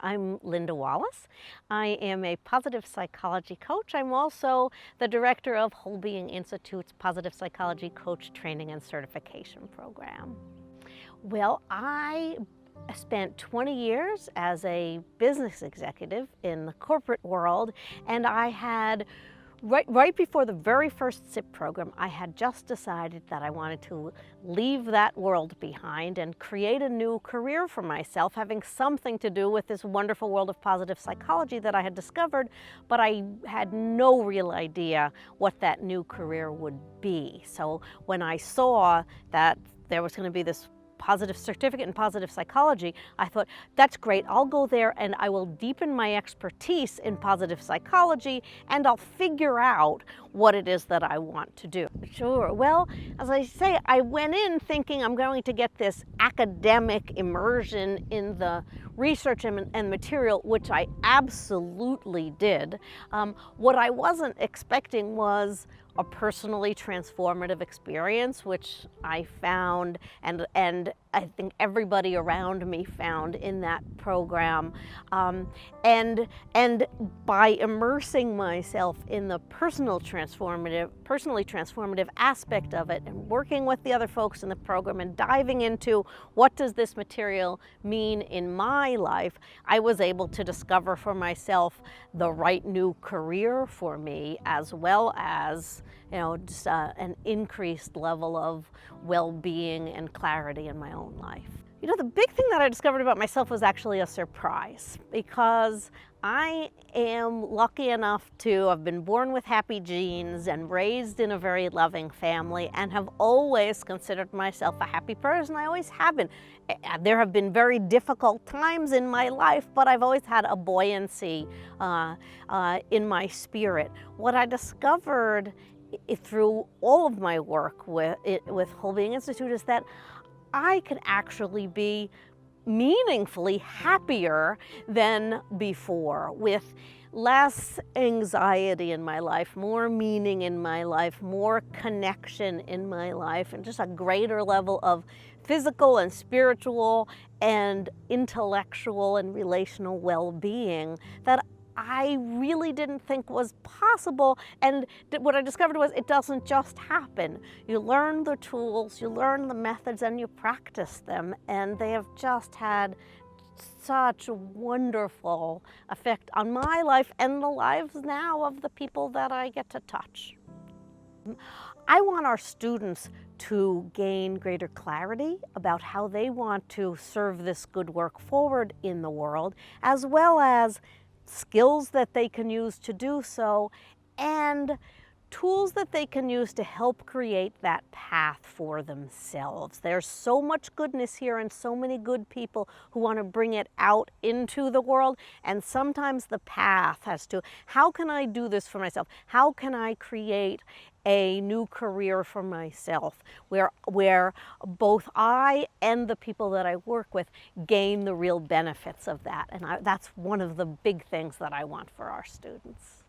I'm Lynda Wallace. I am a positive psychology coach. I'm also the director of Wholebeing Institute's Positive Psychology Coach Training and Certification Program. Well, I spent 20 years as a business executive in the corporate world, and I had right before the very first SIP program, I had just decided that I wanted to leave that world behind and create a new career for myself, having something to do with this wonderful world of positive psychology that I had discovered, but I had no real idea what that new career would be. So when I saw that there was going to be this positive certificate in positive psychology, I thought, that's great, I'll go there and I will deepen my expertise in positive psychology and I'll figure out what it is that I want to do. Sure, well, as I say, I went in thinking I'm going to get this academic immersion in the research and material, which I absolutely did. What I wasn't expecting was a personally transformative experience, which I found, and I think everybody around me found in that program. And by immersing myself in the personally transformative aspect of it, and working with the other folks in the program and diving into what does this material mean in my life, I was able to discover for myself the right new career for me, as well as just an increased level of well-being and clarity in my own life. The big thing that I discovered about myself was actually a surprise, because I am lucky enough to have been born with happy genes and raised in a very loving family, and have always considered myself a happy person. I always have been. There have been very difficult times in my life, but I've always had a buoyancy in my spirit. What I discovered through all of my work with Wholebeing Institute is that I can actually be meaningfully happier than before, with less anxiety in my life, more meaning in my life, more connection in my life, and just a greater level of physical and spiritual and intellectual and relational well-being that I really didn't think was possible. And what I discovered was it doesn't just happen. You learn the tools, you learn the methods, and you practice them, and they have just had such a wonderful effect on my life and the lives now of the people that I get to touch. I want our students to gain greater clarity about how they want to serve this good work forward in the world, as well as skills that they can use to do so, and tools that they can use to help create that path for themselves. There's so much goodness here and so many good people who want to bring it out into the world, and sometimes the path has to, how can I do this for myself? How can I create a new career for myself where both I and the people that I work with gain the real benefits of that? And that's one of the big things that I want for our students.